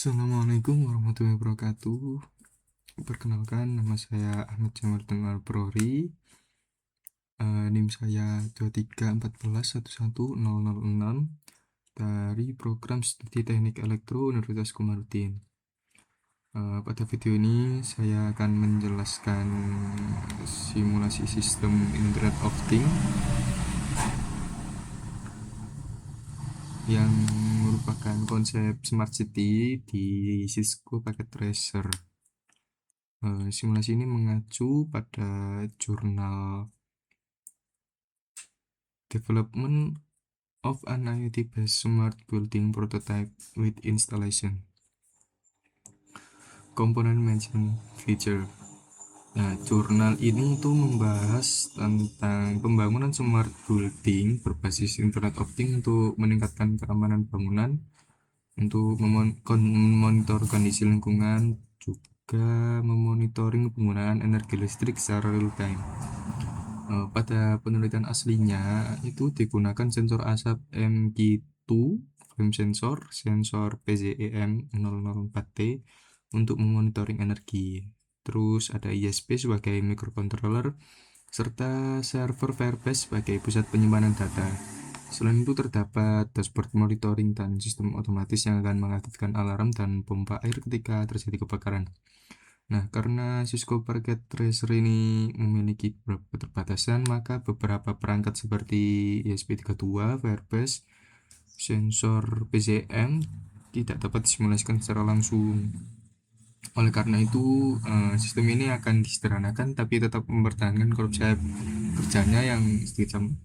Assalamualaikum warahmatullahi wabarakatuh. Perkenalkan, nama saya Ahmad Jamaluddin Al-Brori. NIM saya 234111006 dari program studi Teknik Elektro Universitas Komarudin. Pada video ini saya akan menjelaskan simulasi sistem Internet of Things yang merupakan konsep Smart City di Cisco Packet Tracer. Simulasi ini mengacu pada jurnal Development of an IoT-based Smart Building Prototype with Installation Component Management Feature. Nah, jurnal ini itu membahas tentang pembangunan smart building berbasis Internet of Things untuk meningkatkan keamanan bangunan, untuk memonitor kondisi lingkungan, juga memonitoring penggunaan energi listrik secara real time. Pada penelitian aslinya itu digunakan sensor asap MQ2, flame sensor PZEM 004T untuk memonitoring energi. Terus ada ISP sebagai microcontroller serta server Firebase sebagai pusat penyimpanan data. Selain itu terdapat dashboard monitoring dan sistem otomatis yang akan mengaktifkan alarm dan pompa air ketika terjadi kebakaran. Nah, karena Cisco Packet Tracer ini memiliki beberapa keterbatasan, maka beberapa perangkat seperti ESP32, Firebase, sensor PCM tidak dapat disimulasikan secara langsung. Oleh karena itu, sistem ini akan disederhanakan tapi tetap mempertahankan konsep kerjanya yang sedikit sama.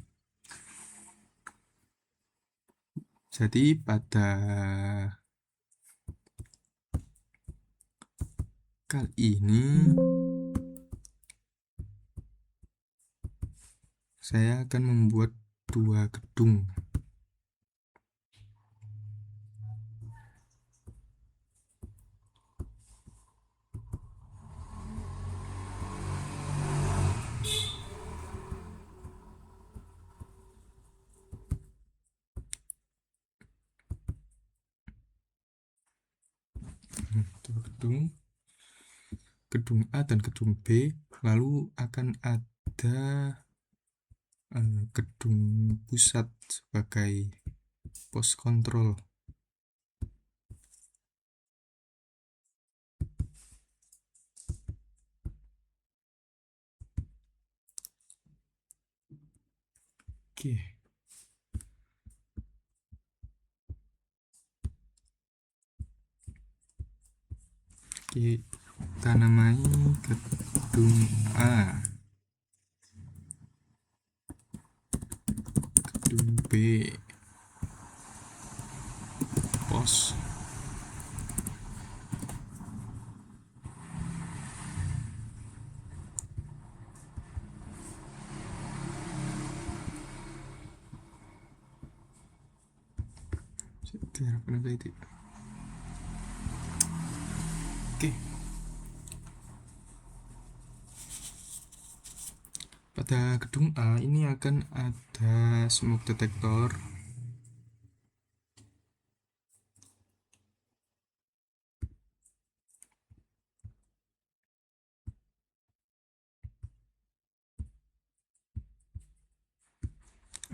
Jadi pada kali ini saya akan membuat dua gedung. Gedung A dan gedung B, lalu akan ada gedung pusat sebagai pos kontrol. Oke. Kita namai gedung A, gedung B, pos. Oke. Pada gedung A ini akan ada smoke detector,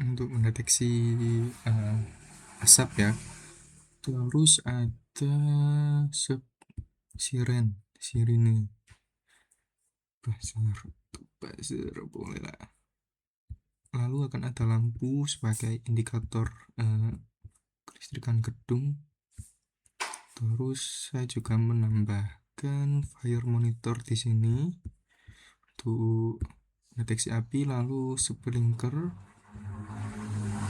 untuk mendeteksi asap ya. Terus ada sirine buzzer boleh lah. Lalu akan ada lampu sebagai indikator kelistrikan gedung. Terus saya juga menambahkan fire monitor di sini untuk deteksi api, lalu sprinkler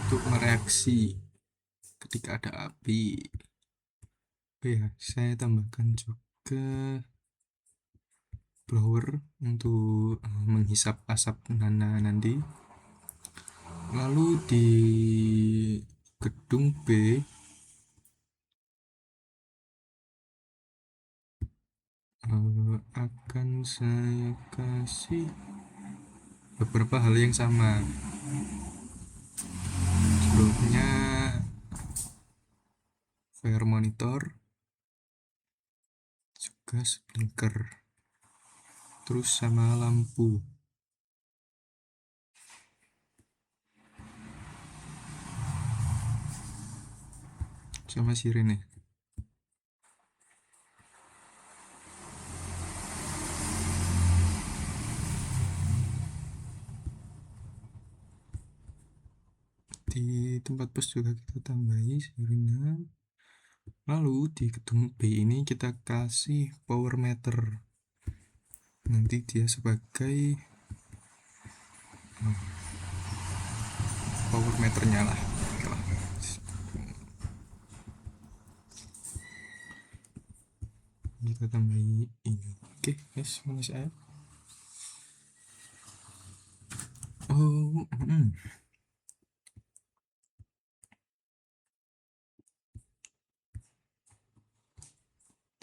untuk mereaksi ketika ada api. Ya, saya tambahkan juga blower untuk menghisap asap nanti. Lalu di gedung B akan saya kasih beberapa hal yang sama. Sebelumnya fire monitor, gas blinker, terus sama lampu sama sirene. Di tempat pos juga kita tambahi sirene. Lalu di gedung B ini kita kasih power meter, nanti dia sebagai power meternya lah. Kita tambahi ini. Oke guys, mulai saya.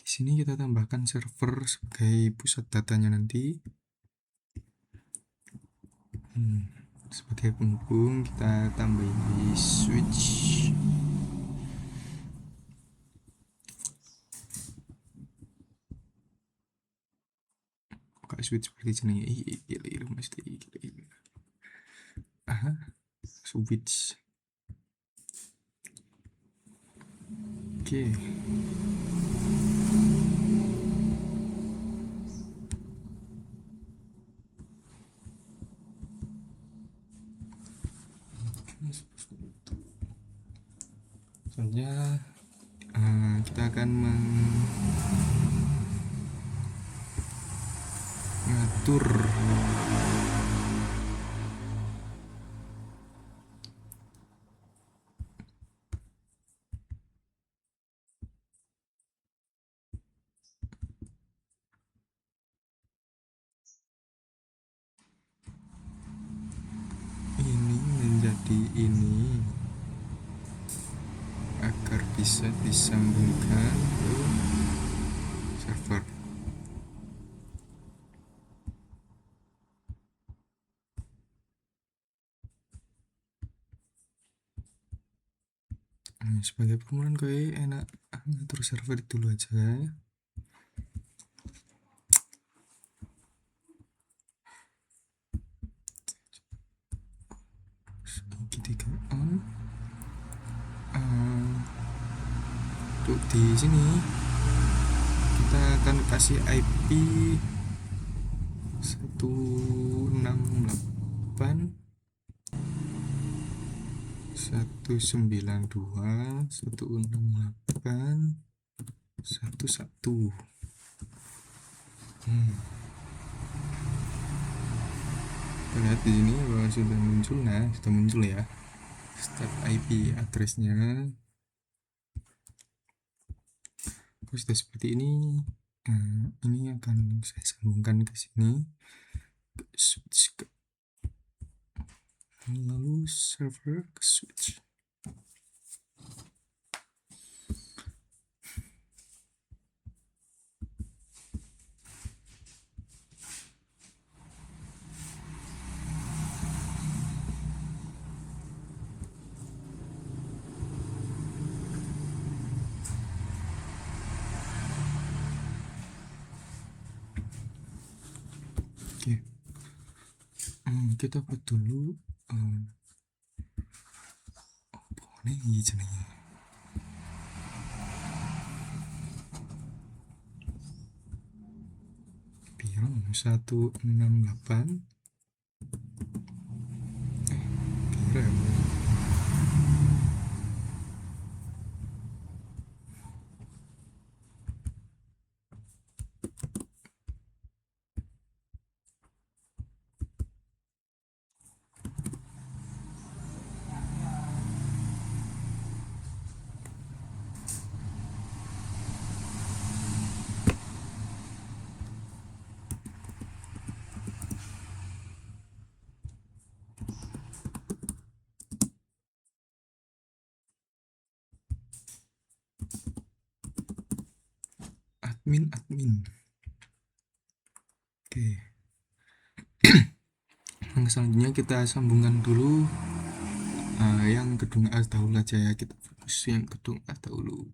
Di sini kita tambahkan server sebagai pusat datanya nanti. Sebagai penghubung kita tambahin switch. Buka switch seperti jenenge. Mesti switch. Oke. Selanjutnya kita akan mengatur ini menjadi ini agar bisa disambungkan ke server. Sebagai permulaan kayak enak ngatur server dulu aja. Ketika on untuk di sini kita akan kasih IP 168 192 168 11. Lihat di sini bahwa sudah muncul ya start IP addressnya. Sudah seperti ini. Ini akan saya sambungkan ke sini, switch lalu server ke switch. Oke. Kita buat dulu apa nih jenenge, pirang 168 kira admin. Oke. Yang selanjutnya kita sambungkan dulu yang gedung A dahulu aja ya, kita fokus yang gedung A dahulu.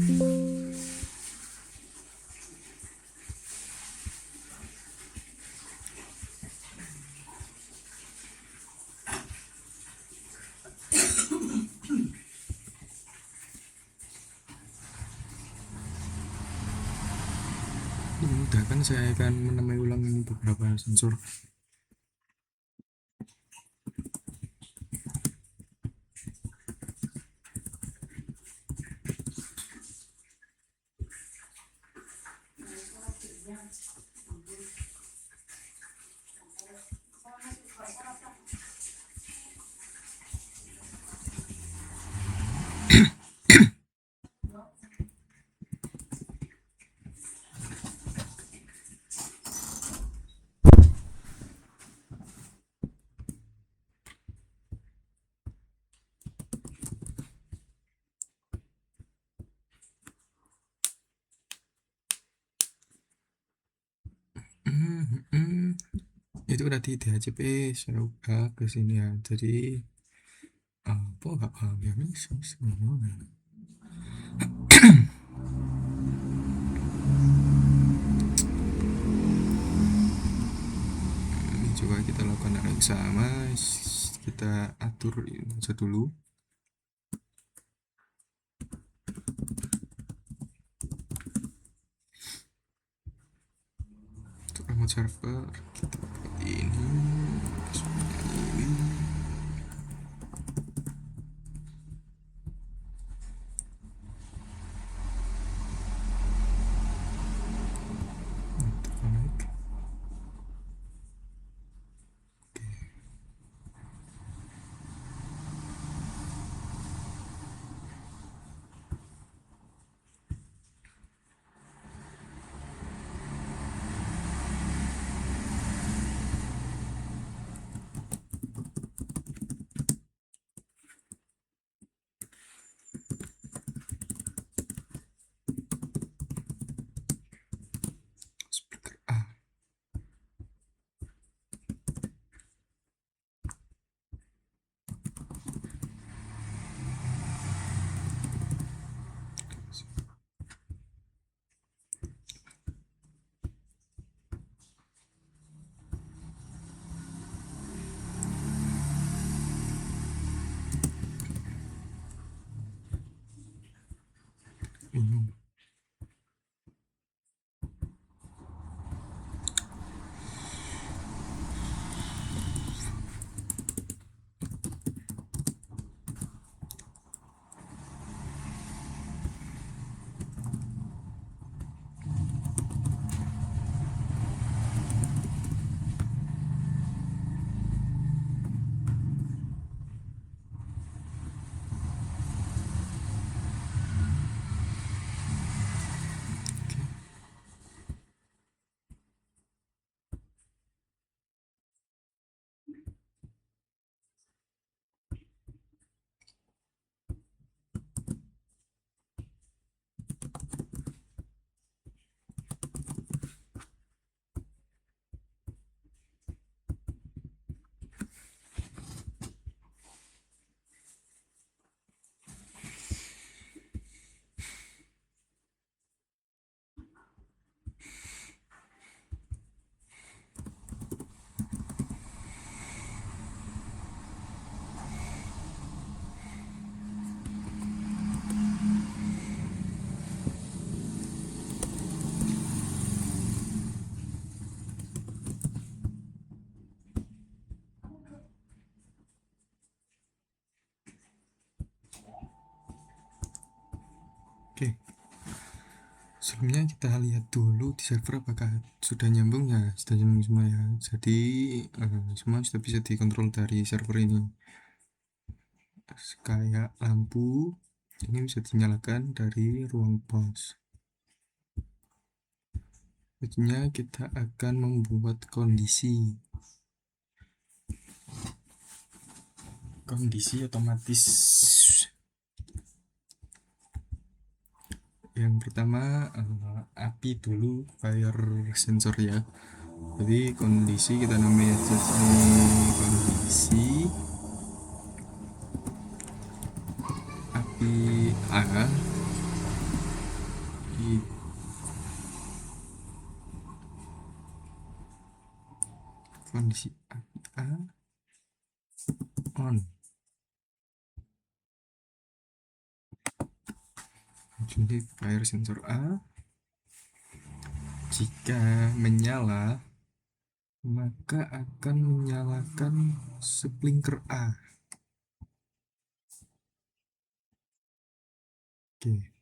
Dimudahkan saya akan menamai ulang beberapa sensor. Itu berarti DHCP saya ubah ke sini ya, jadi apa nggak paham ya ini coba kita lakukan hal yang sama, kita atur ini aja dulu. Untuk remote server kita buat ini seperti ini. Kita connect. Speaker A. Ini. Oke, sebelumnya kita lihat dulu di server apakah sudah nyambung ya. Sudah nyambung semua ya, jadi semua sudah bisa dikontrol dari server ini. Kayak lampu ini bisa dinyalakan dari ruang pos. Selanjutnya kita akan membuat kondisi otomatis. Yang pertama api dulu, fire sensor ya. Jadi kondisi kita namanya kondisi api A. on. Jadi fire sensor A jika menyala maka akan menyalakan sprinkler A. Oke.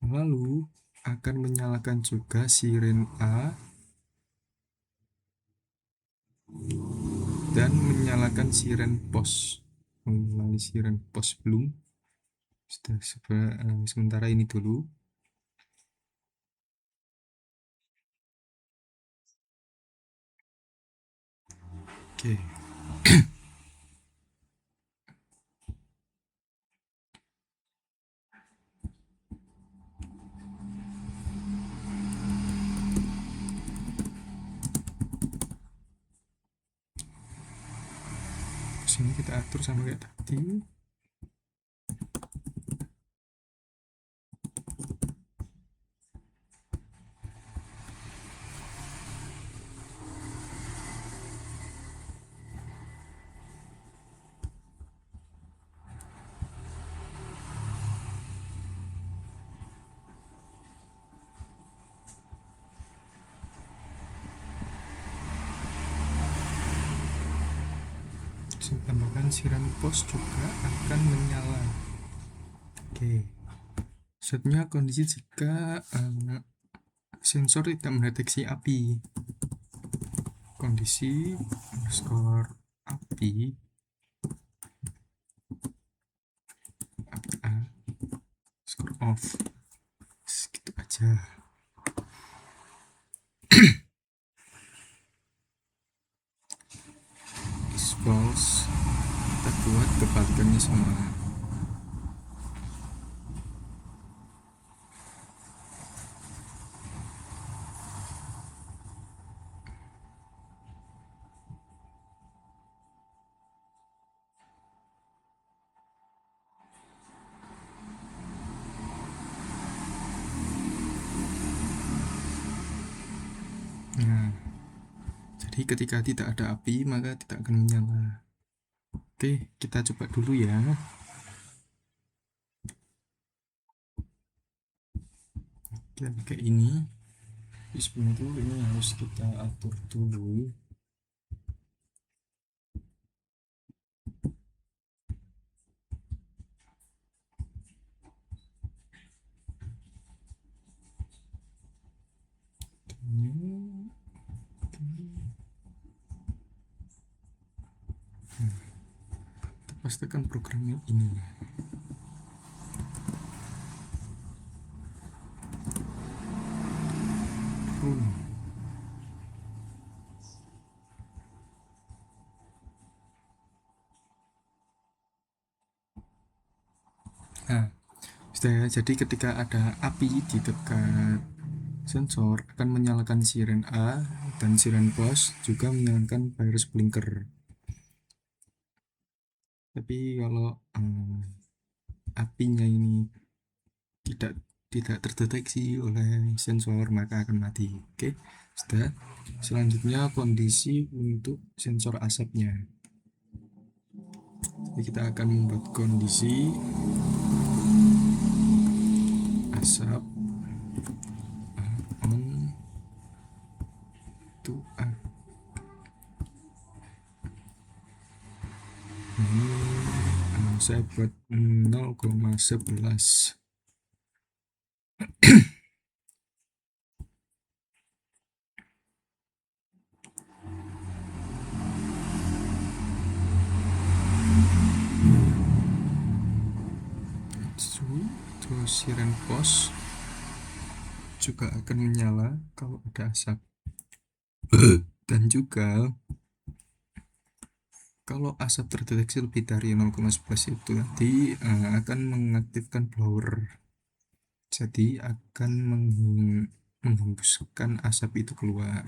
Lalu akan menyalakan juga siren A dan menyalakan siren pos. Menyalakan siren pos belum. Sementara ini dulu. Oke. Sini kita atur sama kayak tadi. Saya tambahkan siren pos juga akan menyala. Oke. Selanjutnya kondisi jika sensor tidak mendeteksi api. Kondisi underscore api A score off. Segitu aja. Is false. Kita buat kebalikannya semua. Nah, jadi ketika tidak ada api maka tidak akan menyala. Oke, kita coba dulu ya. Kita pakai ini. Sebelum itu ini harus kita atur dulu. Kita pastikan programnya ini. Nah, sudah ya. Jadi ketika ada api di dekat sensor akan menyalakan siren A dan siren pos juga menyalakan fire sprinkler. Tapi kalau apinya ini tidak terdeteksi oleh sensor maka akan mati. Oke, sudah. Selanjutnya kondisi untuk sensor asapnya. Jadi kita akan membuat kondisi asap on to ini saya buat 0,11. Terus siren pos juga akan menyala kalau ada asap. Dan juga kalau asap terdeteksi lebih dari 0,11 itu nanti akan mengaktifkan blower. Jadi akan menghembuskan asap itu keluar.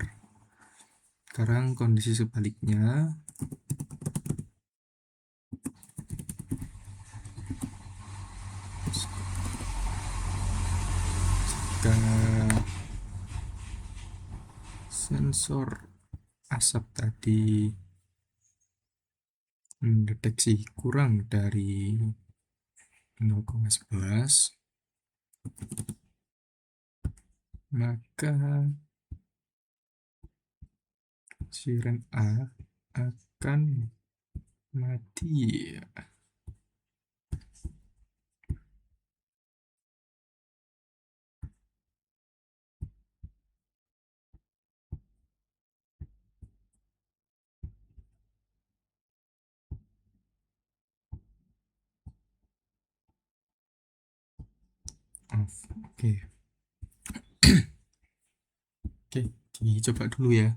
Sekarang kondisi sebaliknya. Jika sensor asap tadi mendeteksi kurang dari 0,11, maka siren A akan mati. Off. Oke. Oke, dicoba dulu ya.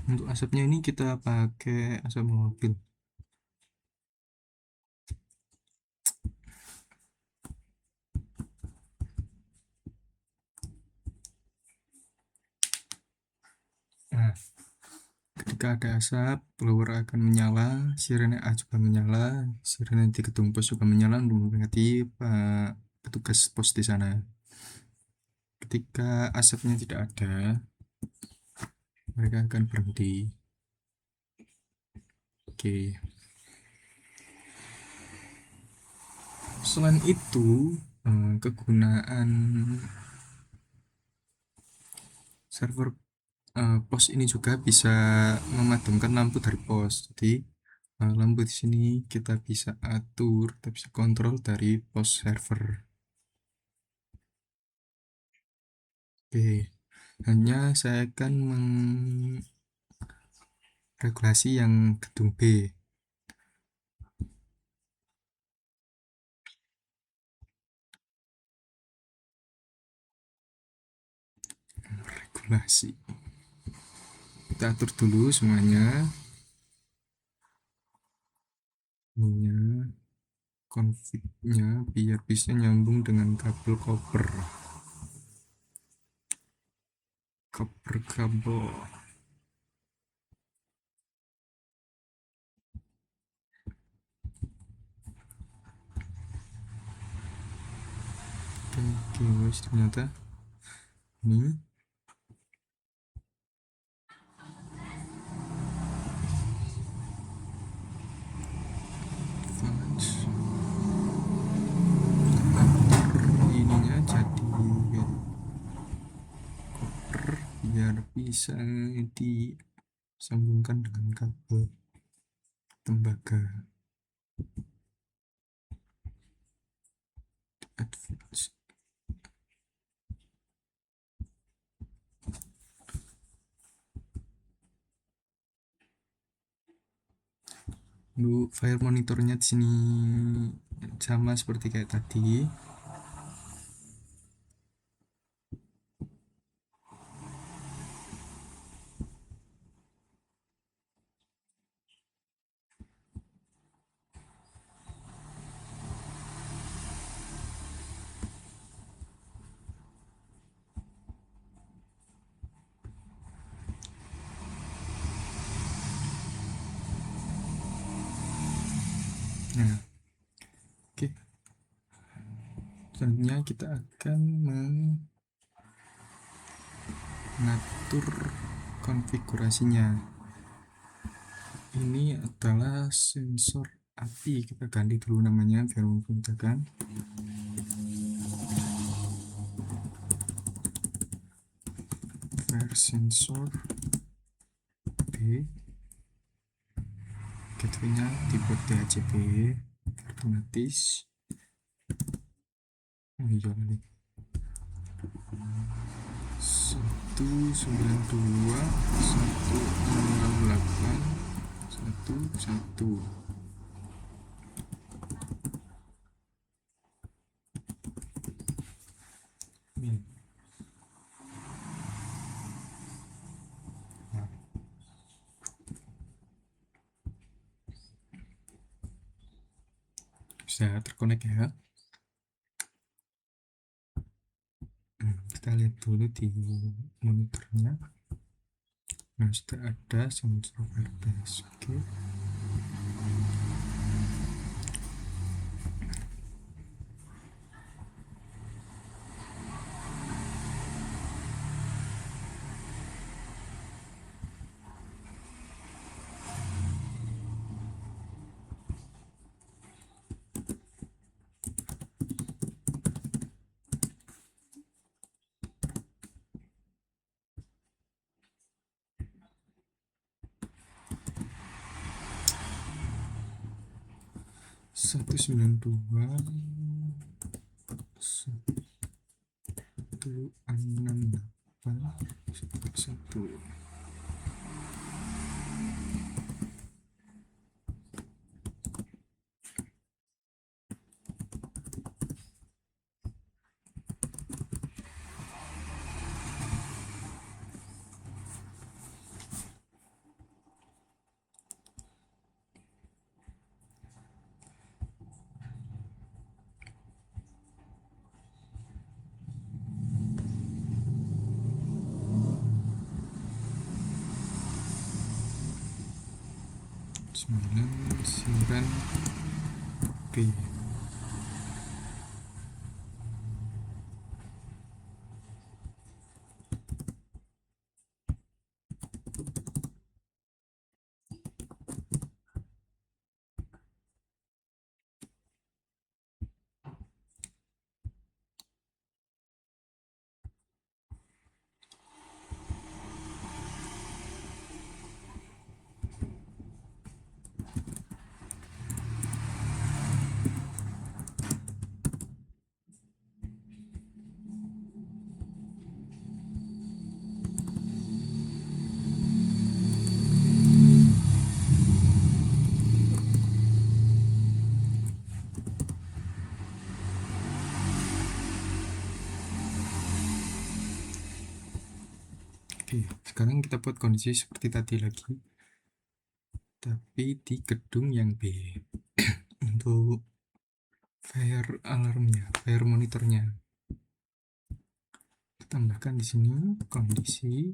Untuk asapnya ini kita pakai asap mobil. Nah, ketika ada asap, blower akan menyala, sirene A juga menyala, sirene di gedung pos juga menyala untuk memperingati petugas pos di sana. Ketika asapnya tidak ada, mereka akan berhenti. Oke. Selain itu, kegunaan server pos ini juga bisa memadamkan lampu dari pos. Jadi lampu di sini kita bisa atur, kita bisa kontrol dari pos server. Oke, hanya saya akan mengregulasi yang gedung B. Regulasi. Kita atur dulu semuanya. Ininya, config-nya biar bisa nyambung dengan kabel koper. Koper kabel. Oke guys, ternyata ini advance ininya jadi koper biar bisa disambungkan dengan kabel tembaga. Advance. Lu fire monitornya di sini sama seperti kayak tadi. Nah, oke. Selanjutnya kita akan mengatur konfigurasinya. Ini adalah sensor api, kita ganti dulu namanya biar memudahkan. Fire sensor B, gateway-nya dibuat DHCP otomatis. Oh iya nih, 192 168 11. Nih. Nah. Bisa terkonek ya. Kita lihat dulu di monitornya. Nah, sudah ada sensor firebase. Oke. 192 168 11. Sembilan sembilan B. Oke, sekarang kita buat kondisi seperti tadi lagi, tapi di gedung yang B. Untuk fire alarmnya, fire monitornya, kita tambahkan di sini kondisi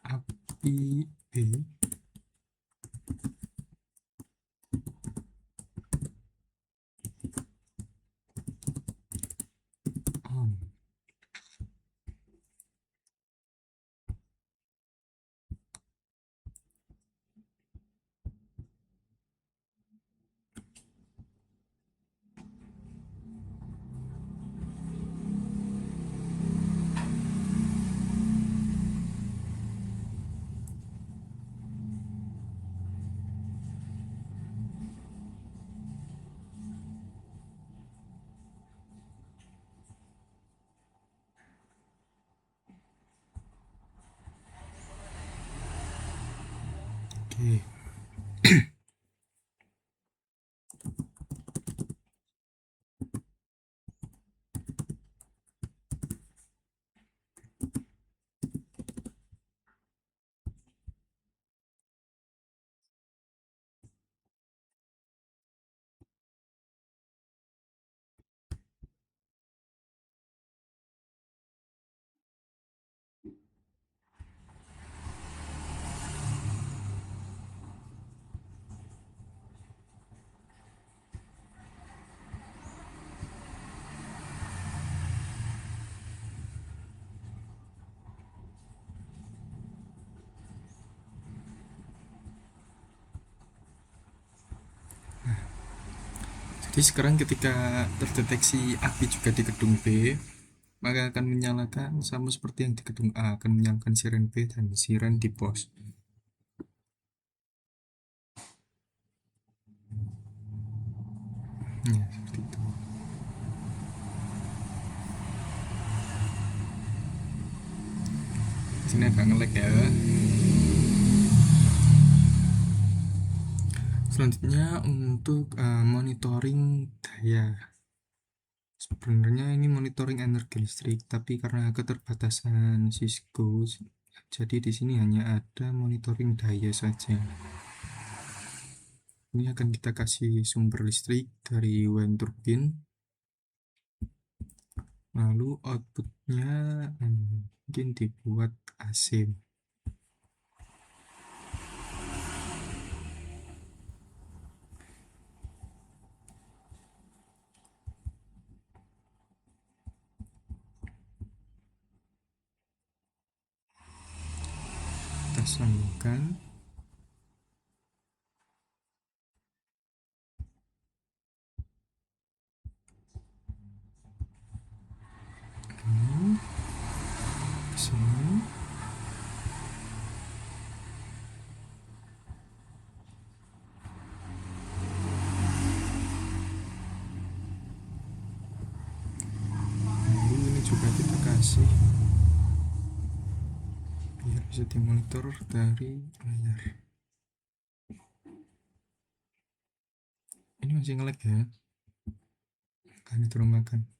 api B on. Oke. Jadi sekarang ketika terdeteksi api juga di gedung B, maka akan menyalakan sama seperti yang di gedung A, akan menyalakan siren B dan siren di pos. Ya, seperti itu. Sini agak nge-lag ya. Selanjutnya untuk monitoring daya. Sebenarnya ini monitoring energi listrik, tapi karena keterbatasan Cisco, jadi di sini hanya ada monitoring daya saja. Ini akan kita kasih sumber listrik dari wind turbine, lalu outputnya mungkin dibuat AC. Kita sambungkan. Ini sini. sih biar bisa dimonitor dari layar. Ini masih nge-lag ya, kan itu makan.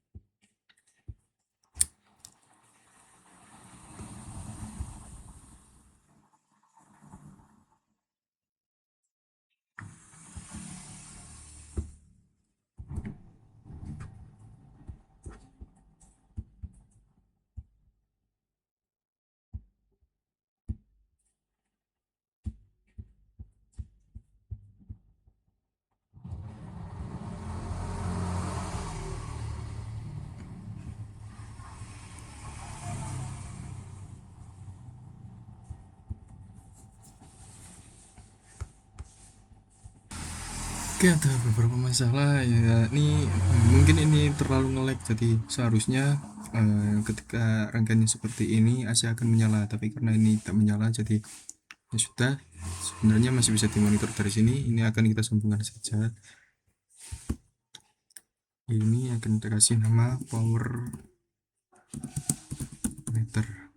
Oke, ada beberapa masalah ya. Ini mungkin ini terlalu nge-lag, jadi seharusnya ketika rangkaiannya seperti ini AC akan menyala, tapi karena ini tak menyala jadi ya sudah, sebenarnya masih bisa dimonitor dari sini. Ini akan kita sambungkan saja. Ini akan kita kasih nama power meter,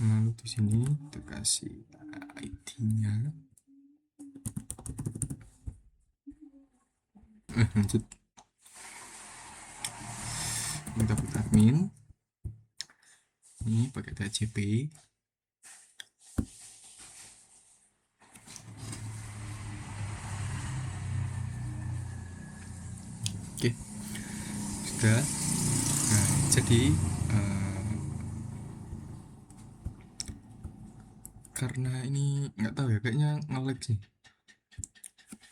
lalu di sini kita kasih ID-nya. Lanjut, kita buat admin. Ini pakai TCP. Oke, sudah. Nah, jadi karena ini nggak tahu ya, kayaknya nge-lag sih.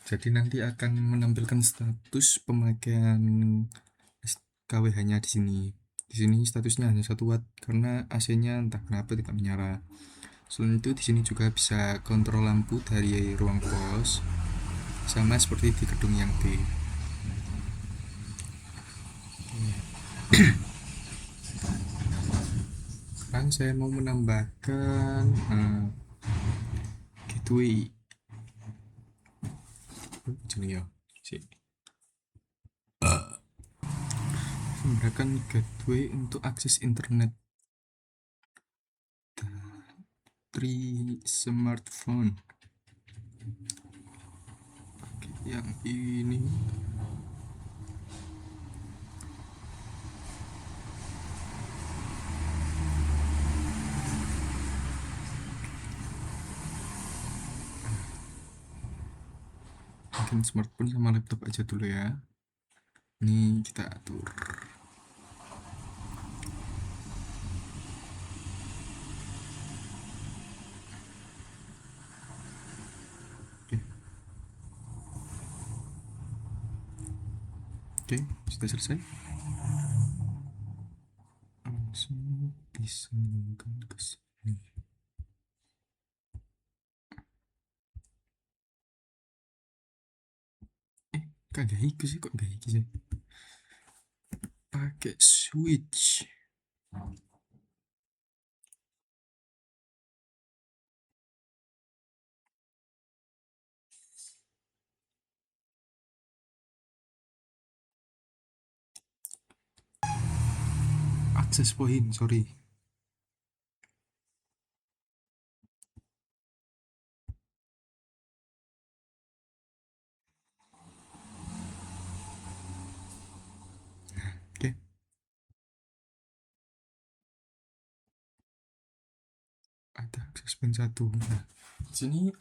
Jadi nanti akan menampilkan status pemakaian KWH-nya di sini. Di sini statusnya hanya 1 watt karena AC-nya entah kenapa tidak menyala. Selain itu di sini juga bisa kontrol lampu dari ruang pos, sama seperti di gedung yang B. Sekarang saya mau menambahkan gateway. Jadi ya, memberikan gateway untuk akses internet dari smartphone. Oke, yang ini mungkin smartphone sama laptop aja dulu ya. Ini kita atur. Oke. Oke, sudah selesai. Langsung disambungkan ke sini. Kagak hiki sih, kok gak hiki sih? Pakai switch. Access point, sorry. Oke. Ada access point 1. Nah, sini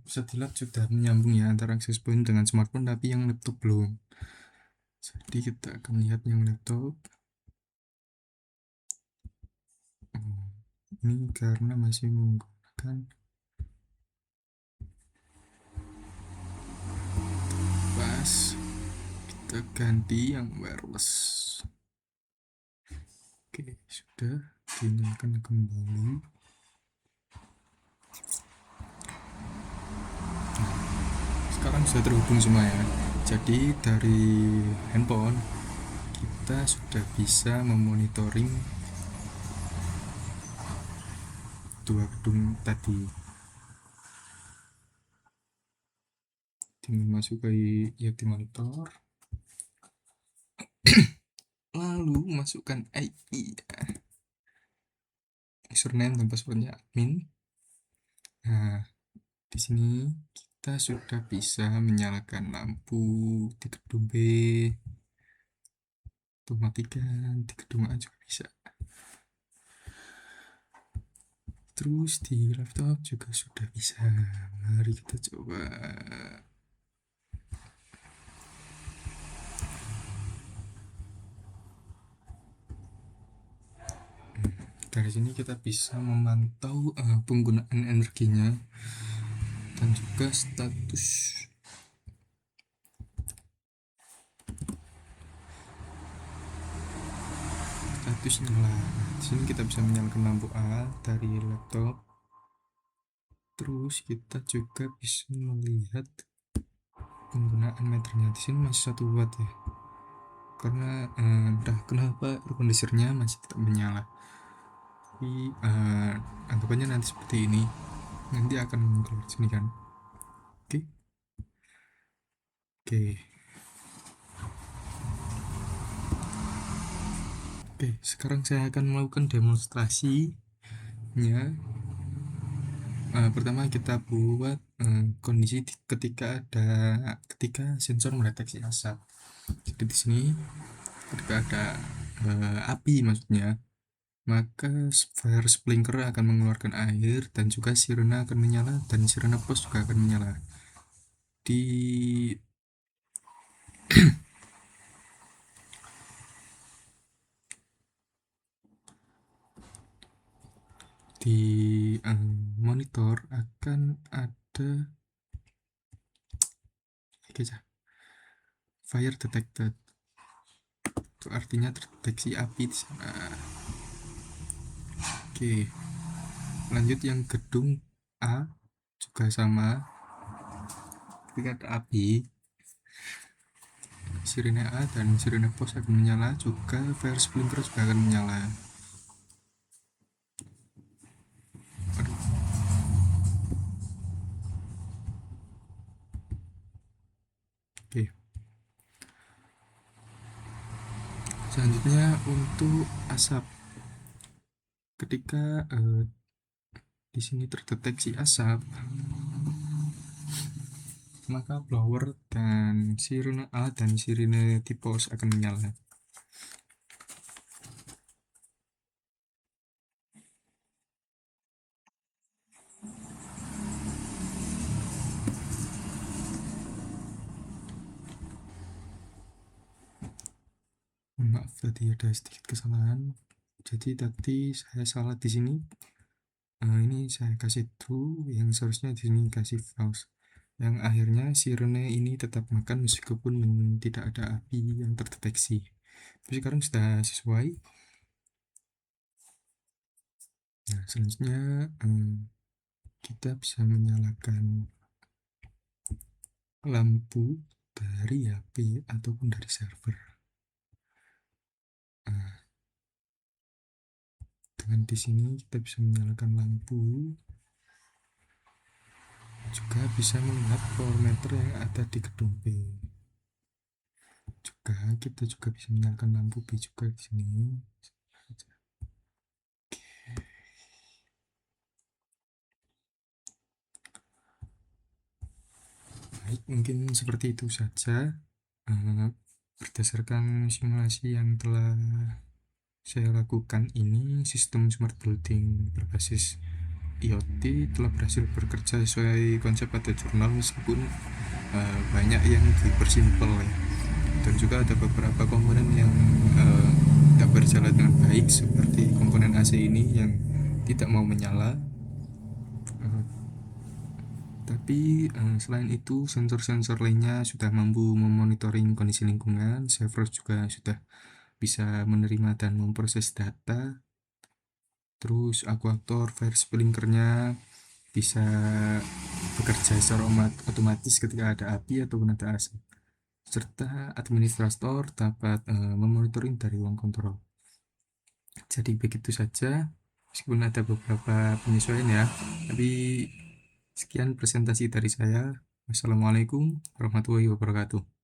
bisa dilihat sudah menyambung ya antara access point dengan smartphone, tapi yang laptop belum. Jadi kita akan lihat yang laptop. Ini karena masih menggunakan pas, kita ganti yang wireless. Oke, sudah dinyalakan kembali. Sekarang sudah terhubung semua ya. Jadi dari handphone kita sudah bisa memonitoring 2 gedung tadi. Tinggal masuk ke YT monitor. lalu masukkan ID, username dan passwordnya admin. Nah, di sini kita sudah bisa menyalakan lampu di gedung B, atau matikan di gedung A juga bisa. Terus di laptop juga sudah bisa. Mari kita coba. Dari sini kita bisa memantau penggunaan energinya dan juga status nyala. Di sini kita bisa menyalakan lampu A dari laptop. Terus kita juga bisa melihat penggunaan meternya. Di sini masih 1 watt ya. Karena entah kenapa air conditionernya masih tetap menyala. Tapi anggapannya nanti seperti ini. Nanti akan keluar sini kan. Oke. Oke. Oke, sekarang saya akan melakukan demonstrasinya. Pertama kita buat kondisi ketika sensor mendeteksi asap. Jadi di sini ketika ada api maksudnya, maka fire sprinkler akan mengeluarkan air dan juga sirena akan menyala dan sirena pos juga akan menyala. Di monitor akan ada fire detected. Itu artinya terdeteksi api di sana. Oke. Lanjut yang gedung A juga sama. Ketika ada api, sirene A dan sirene pos akan menyala, juga fire sprinkler juga akan menyala. Oke. Selanjutnya untuk asap. Ketika di sini terdeteksi asap, maka blower dan sirene A dan sirene tipos akan menyala. Maaf tadi ada sedikit kesalahan. Jadi tadi saya salah di sini. Ini saya kasih true, yang seharusnya di sini kasih false. Yang akhirnya sirene ini tetap makan meskipun tidak ada api yang terdeteksi. Tapi sekarang sudah sesuai. Nah, selanjutnya kita bisa menyalakan lampu dari HP ataupun dari server. Dengan di sini kita bisa menyalakan lampu, juga bisa melihat power meter yang ada di gedung B. Juga kita juga bisa menyalakan lampu B juga di sini. Baik, mungkin seperti itu saja. Berdasarkan simulasi yang telah saya lakukan ini, sistem smart building berbasis IoT telah berhasil bekerja sesuai konsep pada jurnal, meskipun banyak yang dipersimpel ya. Dan juga ada beberapa komponen yang tidak berjalan dengan baik, seperti komponen AC ini yang tidak mau menyala. Tapi selain itu, sensor-sensor lainnya sudah mampu memonitoring kondisi lingkungan. Server juga sudah bisa menerima dan memproses data. Terus akuator fire sprinklernya bisa bekerja secara otomatis ketika ada api ataupun ada asap. Serta administrator dapat memonitoring dari ruang kontrol. Jadi begitu saja, meskipun ada beberapa penyesuaian ya. Tapi sekian presentasi dari saya. Wassalamualaikum warahmatullahi wabarakatuh.